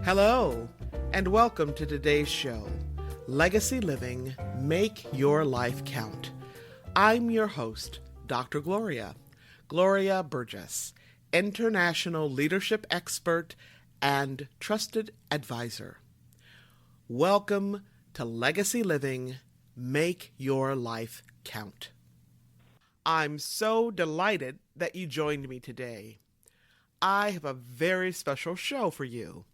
Hello, and welcome to today's show, Legacy Living, Make Your Life Count. I'm your host, Dr. Gloria Burgess, international leadership expert and trusted advisor. Welcome to Legacy Living, Make Your Life Count. I'm so delighted that you joined me today. I have a very special show for you.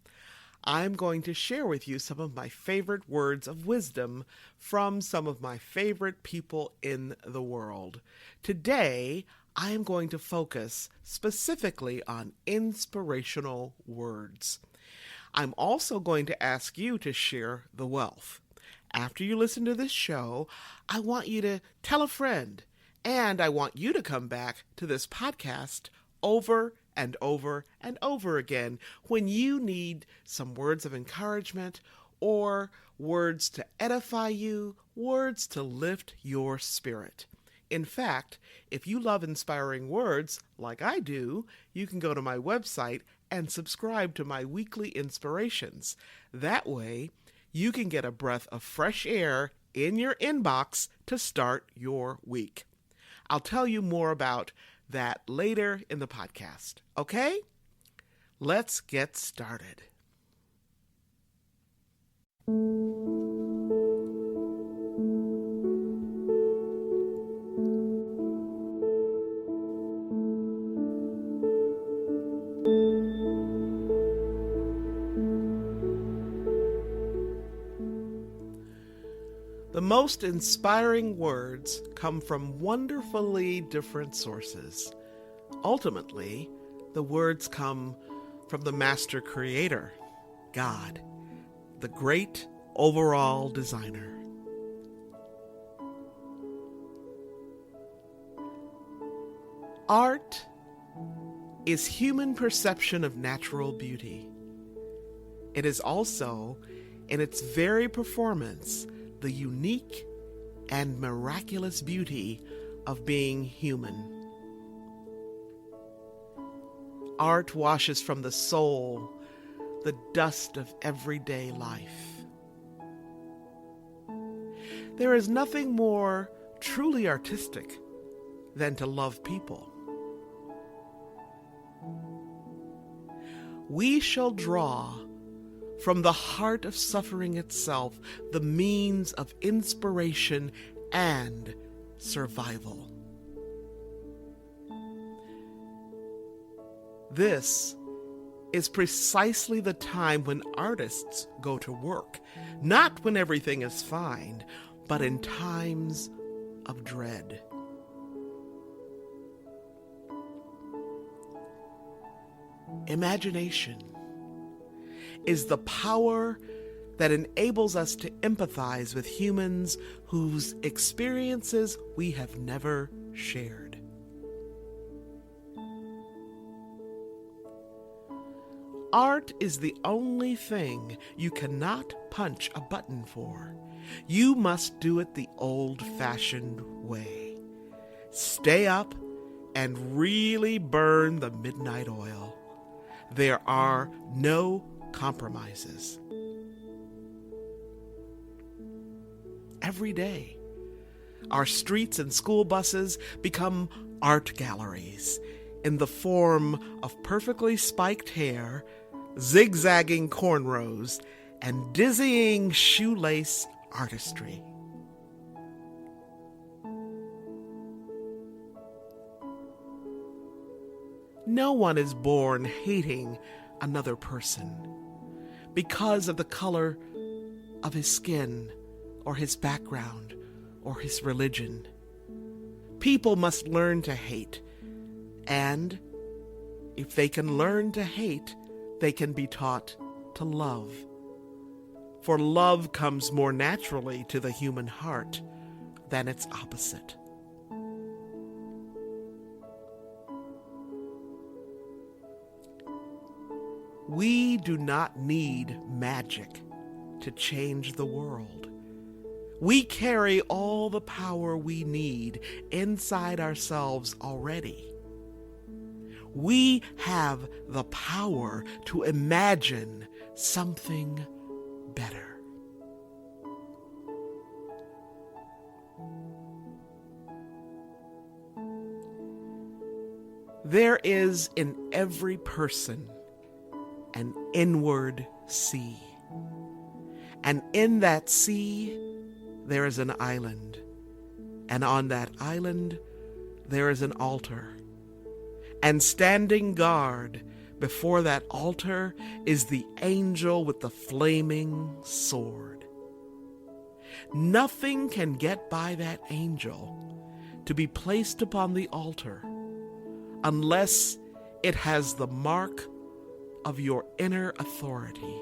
I'm going to share with you some of my favorite words of wisdom from some of my favorite people in the world. Today, I am going to focus specifically on inspirational words. I'm also going to ask you to share the wealth. After you listen to this show, I want you to tell a friend, and I want you to come back to this podcast over and over and over again when you need some words of encouragement or words to edify you, words to lift your spirit. In fact, if you love inspiring words like I do, you can go to my website and subscribe to my weekly inspirations. That way, you can get a breath of fresh air in your inbox to start your week. I'll tell you more about that later in the podcast. Okay? Let's get started. The most inspiring words come from wonderfully different sources. Ultimately, the words come from the master creator, God, the great overall designer. Art is human perception of natural beauty. It is also, in its very performance, the unique and miraculous beauty of being human. Art washes from the soul the dust of everyday life. There is nothing more truly artistic than to love people. We shall draw from the heart of suffering itself, the means of inspiration and survival. This is precisely the time when artists go to work, not when everything is fine, but in times of dread. Imagination is the power that enables us to empathize with humans whose experiences we have never shared. Art is the only thing you cannot punch a button for. You must do it the old-fashioned way. Stay up and really burn the midnight oil. There are no compromises. Every day, our streets and school buses become art galleries in the form of perfectly spiked hair, zigzagging cornrows, and dizzying shoelace artistry. No one is born hating another person because of the color of his skin or his background or his religion. People must learn to hate, and if they can learn to hate, they can be taught to love. For love comes more naturally to the human heart than its opposite. We do not need magic to change the world. We carry all the power we need inside ourselves already. We have the power to imagine something better. There is in every person an inward sea. And in that sea, there is an island. And on that island, there is an altar. And standing guard before that altar is the angel with the flaming sword. Nothing can get by that angel to be placed upon the altar unless it has the mark of your inner authority.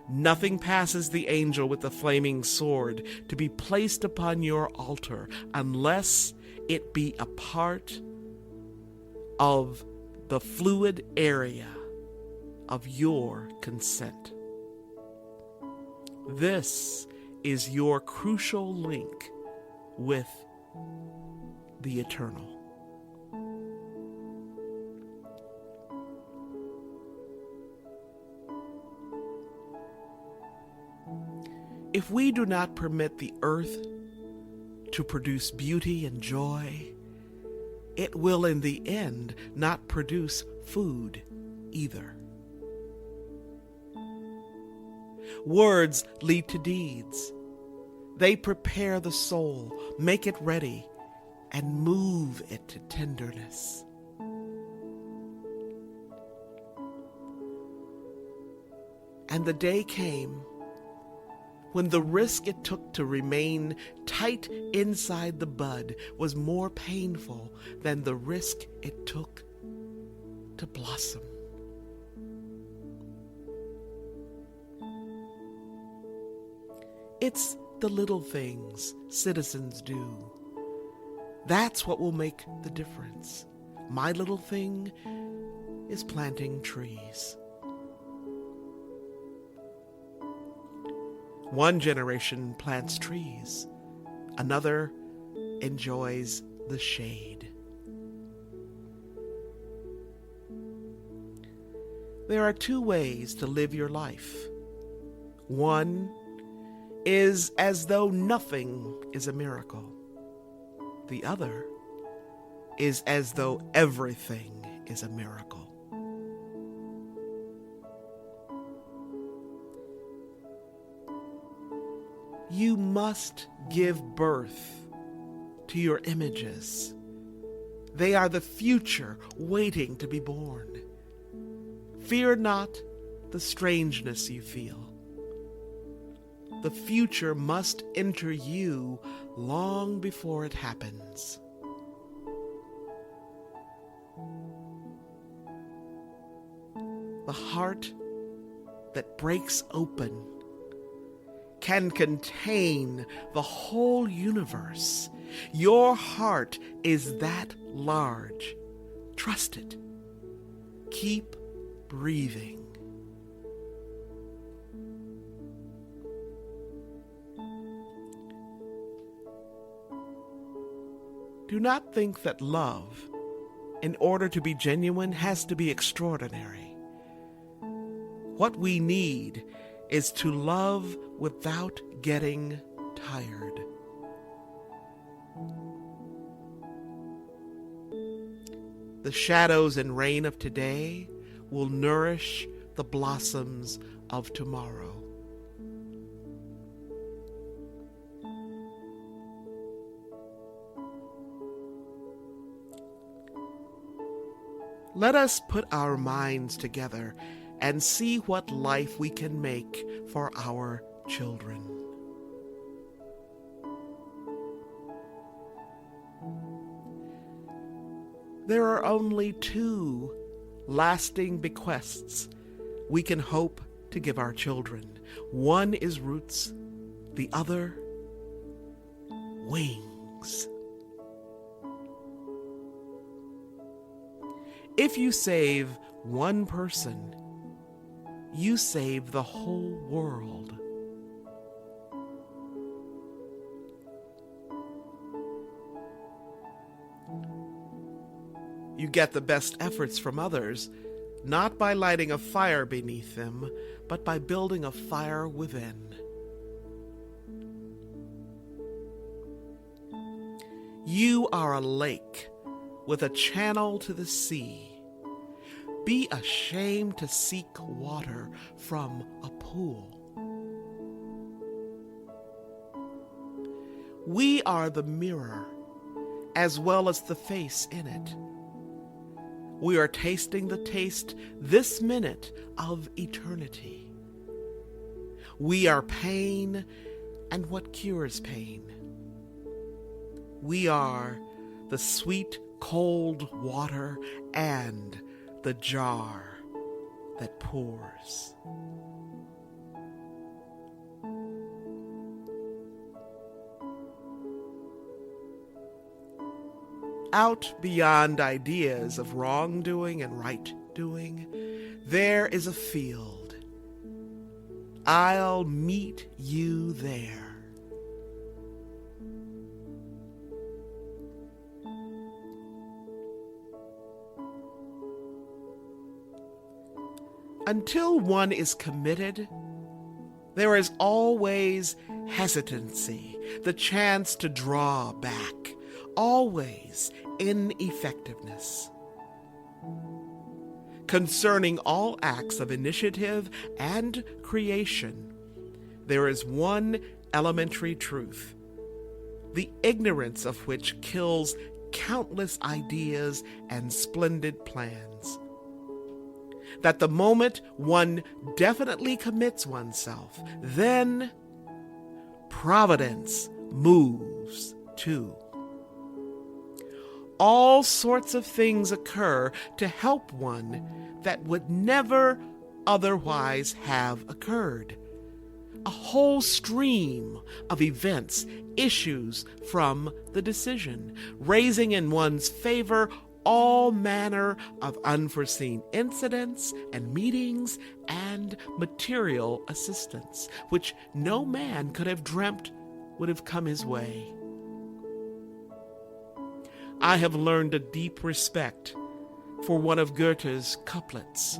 Nothing passes the angel with the flaming sword to be placed upon your altar unless it be a part of the fluid area of your consent. This is your crucial link with the eternal. If we do not permit the earth to produce beauty and joy, it will in the end not produce food either. Words lead to deeds. They prepare the soul, make it ready, and move it to tenderness. And the day came when the risk it took to remain tight inside the bud was more painful than the risk it took to blossom. It's the little things citizens do. That's what will make the difference. My little thing is planting trees. One generation plants trees, another enjoys the shade. There are two ways to live your life. One is as though nothing is a miracle. The other is as though everything is a miracle. You must give birth to your images. They are the future waiting to be born. Fear not the strangeness you feel. The future must enter you long before it happens. The heart that breaks open can contain the whole universe. Your heart is that large. Trust it. Keep breathing. Do not think that love, in order to be genuine, has to be extraordinary. What we need is to love without getting tired. The shadows and rain of today will nourish the blossoms of tomorrow. Let us put our minds together and see what life we can make for our children. There are only two lasting bequests we can hope to give our children. One is roots, the other wings. If you save one person, you save the whole world. You get the best efforts from others, not by lighting a fire beneath them, but by building a fire within. You are a lake with a channel to the sea. Be ashamed to seek water from a pool. We are the mirror, as well as the face in it. We are tasting the taste this minute of eternity. We are pain and what cures pain. We are the sweet, cold water and the jar that pours. Out beyond ideas of wrongdoing and right doing, there is a field. I'll meet you there. Until one is committed, there is always hesitancy, the chance to draw back, always ineffectiveness. Concerning all acts of initiative and creation, there is one elementary truth, the ignorance of which kills countless ideas and splendid plans. That the moment one definitely commits oneself, then Providence moves too. All sorts of things occur to help one that would never otherwise have occurred. A whole stream of events issues from the decision, raising in one's favor all manner of unforeseen incidents and meetings and material assistance, which no man could have dreamt would have come his way. I have learned a deep respect for one of Goethe's couplets.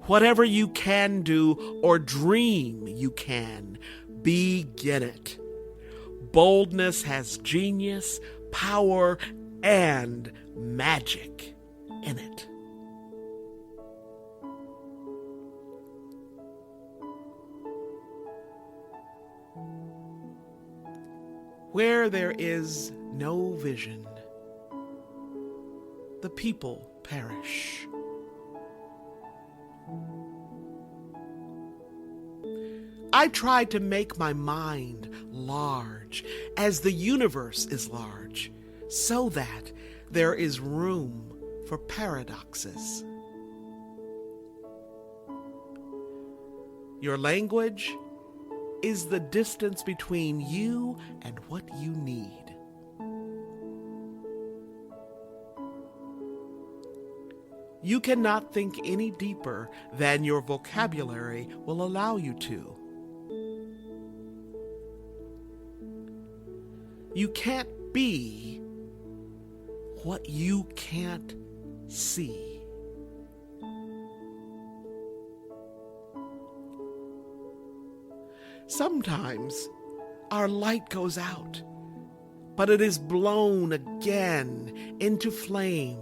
Whatever you can do or dream you can, begin it. Boldness has genius, power, and magic in it. Where there is no vision, the people perish. I try to make my mind large, as the universe is large, so that there is room for paradoxes. Your language is the distance between you and what you need. You cannot think any deeper than your vocabulary will allow you to. You can't be what you can't see. Sometimes our light goes out, but it is blown again into flame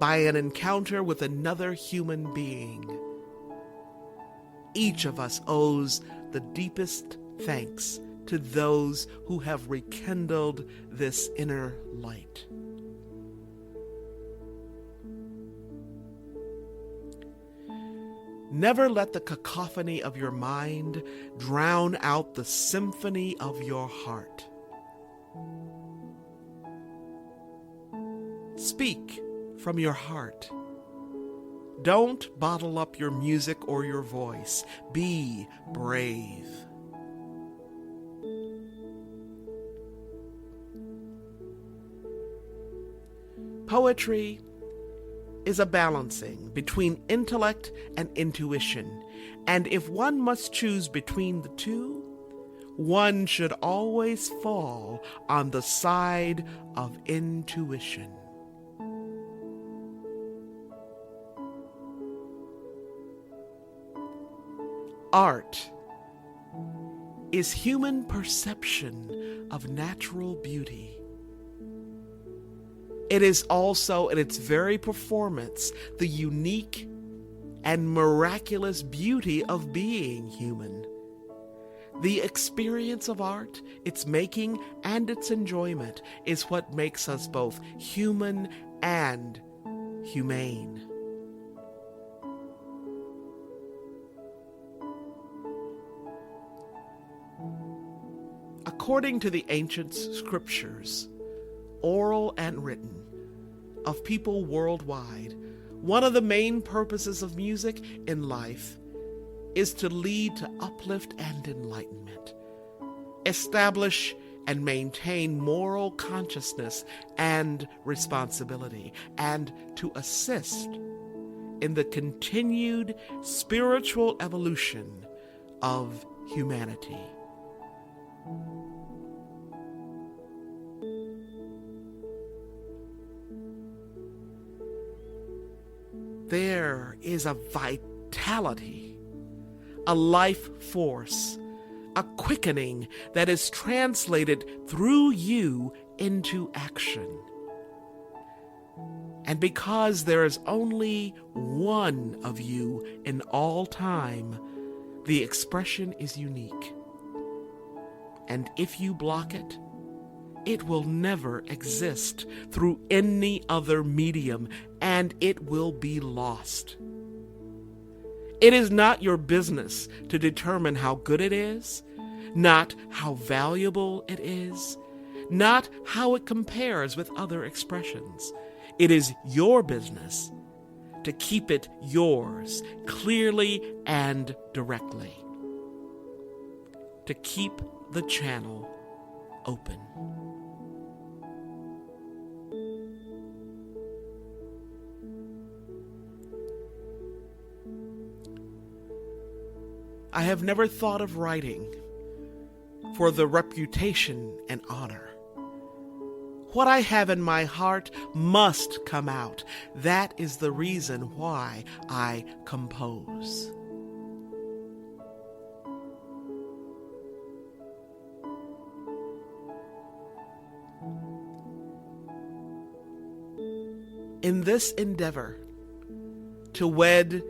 by an encounter with another human being. Each of us owes the deepest thanks to those who have rekindled this inner light. Never let the cacophony of your mind drown out the symphony of your heart. Speak from your heart. Don't bottle up your music or your voice. Be brave. Poetry is a balancing between intellect and intuition, and if one must choose between the two, one should always fall on the side of intuition. Art is human perception of natural beauty. It is also, in its very performance, the unique and miraculous beauty of being human. The experience of art, its making and its enjoyment, is what makes us both human and humane. According to the ancient scriptures, oral and written, of people worldwide, one of the main purposes of music in life is to lead to uplift and enlightenment, establish and maintain moral consciousness and responsibility, and to assist in the continued spiritual evolution of humanity. There is a vitality, a life force, a quickening that is translated through you into action. And because there is only one of you in all time, the expression is unique. And if you block it, it will never exist through any other medium, and it will be lost. It is not your business to determine how good it is, not how valuable it is, not how it compares with other expressions. It is your business to keep it yours, clearly and directly. To keep the channel open. I have never thought of writing for the reputation and honor. What I have in my heart must come out. That is the reason why I compose. In this endeavor to wed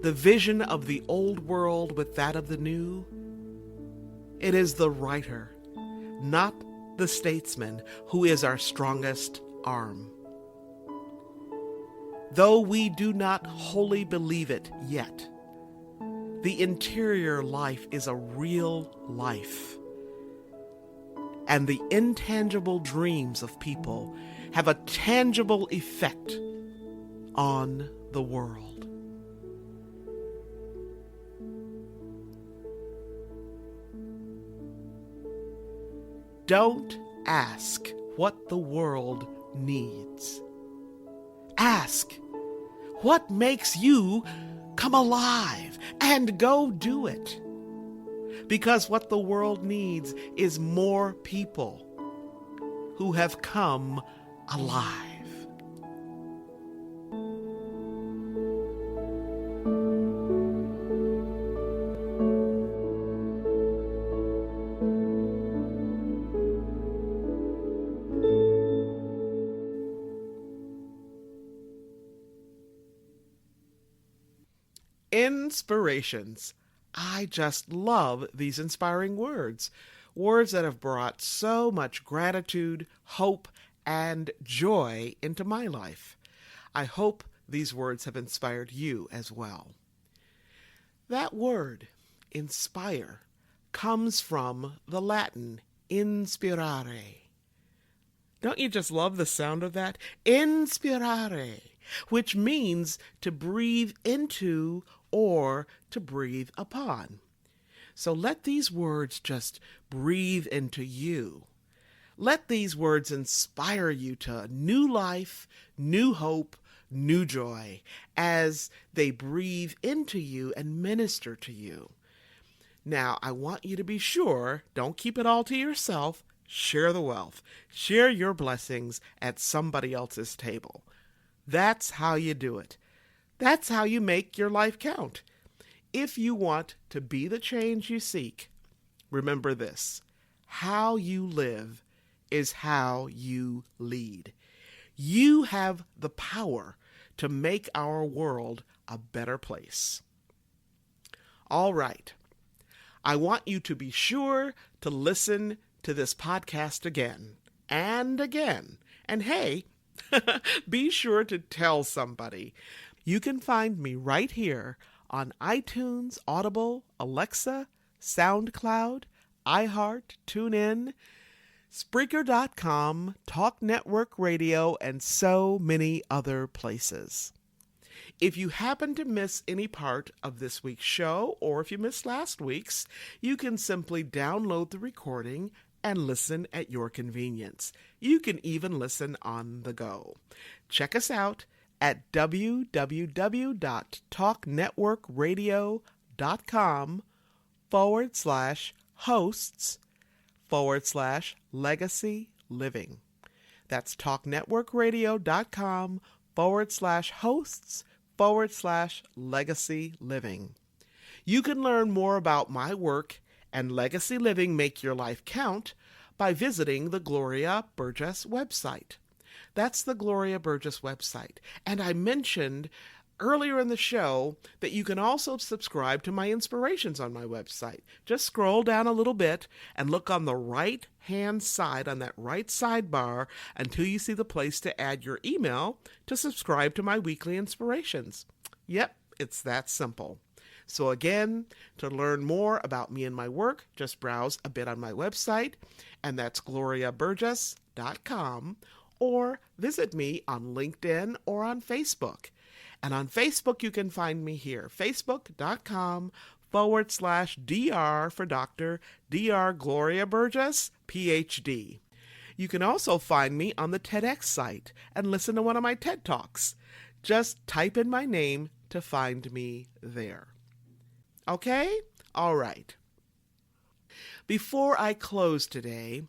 the vision of the old world with that of the new, it is the writer, not the statesman, who is our strongest arm. Though we do not wholly believe it yet, the interior life is a real life, and the intangible dreams of people have a tangible effect on the world. Don't ask what the world needs. Ask what makes you come alive and go do it. Because what the world needs is more people who have come alive. Inspirations. I just love these inspiring words. Words that have brought so much gratitude, hope, and joy into my life. I hope these words have inspired you as well. That word, inspire, comes from the Latin inspirare. Don't you just love the sound of that? Inspirare, which means to breathe into or to breathe upon. So let these words just breathe into you. Let these words inspire you to new life, new hope, new joy, as they breathe into you and minister to you. Now, I want you to be sure, don't keep it all to yourself. Share the wealth. Share your blessings at somebody else's table. That's how you do it. That's how you make your life count. If you want to be the change you seek, remember this: how you live is how you lead. You have the power to make our world a better place. All right. I want you to be sure to listen to this podcast again and again. And hey, be sure to tell somebody. You can find me right here on iTunes, Audible, Alexa, SoundCloud, iHeart, TuneIn, Spreaker.com, Talk Network Radio, and so many other places. If you happen to miss any part of this week's show, or if you missed last week's, you can simply download the recording and listen at your convenience. You can even listen on the go. Check us out at www.talknetworkradio.com/hosts/legacy living. That's talknetworkradio.com/hosts/legacy living. You can learn more about my work and Legacy Living Make Your Life Count by visiting the Gloria Burgess website. That's the Gloria Burgess website. And I mentioned earlier in the show that you can also subscribe to my inspirations on my website. Just scroll down a little bit and look on the right-hand side, on that right sidebar, until you see the place to add your email to subscribe to my weekly inspirations. Yep, it's that simple. So again, to learn more about me and my work, just browse a bit on my website, and that's gloriaburgess.com, or visit me on LinkedIn or on Facebook. And on Facebook, you can find me here, facebook.com/DR for Dr. Dr. Gloria Burgess, PhD. You can also find me on the TEDx site and listen to one of my TED Talks. Just type in my name to find me there. Okay? All right. Before I close today,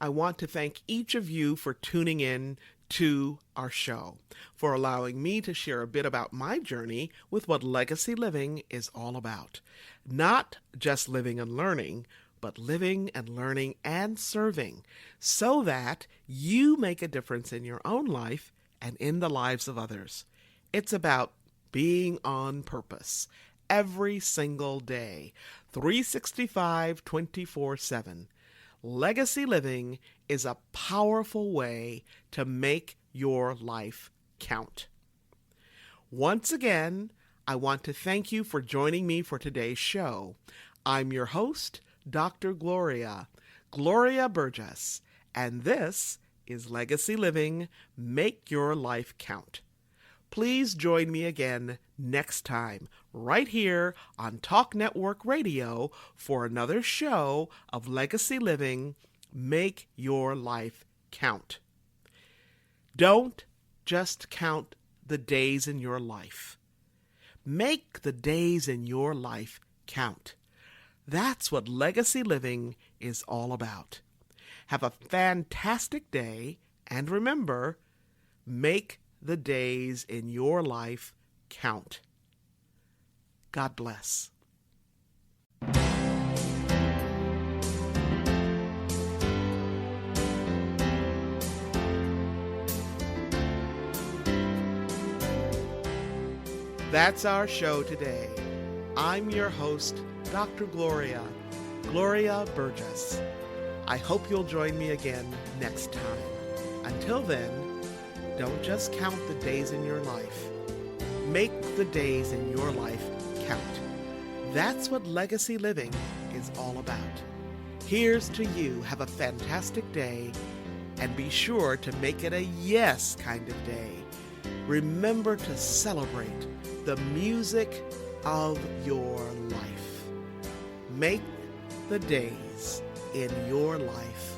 I want to thank each of you for tuning in to our show, for allowing me to share a bit about my journey with what legacy living is all about. Not just living and learning, but living and learning and serving, so that you make a difference in your own life and in the lives of others. It's about being on purpose every single day, 365, 24/7. Legacy living is a powerful way to make your life count. Once again, I want to thank you for joining me for today's show. I'm your host, Dr. Gloria Burgess, and this is Legacy Living, Make Your Life Count. Please join me again next time, right here on Talk Network Radio, for another show of Legacy Living, Make Your Life Count. Don't just count the days in your life. Make the days in your life count. That's what legacy living is all about. Have a fantastic day, and remember, make the days in your life count. God bless. That's our show today. I'm your host, Dr. Gloria Burgess. I hope you'll join me again next time. Until then, don't just count the days in your life. Make the days in your life count. That's what legacy living is all about. Here's to you. Have a fantastic day, and be sure to make it a yes kind of day. Remember to celebrate the music of your life. Make the days in your life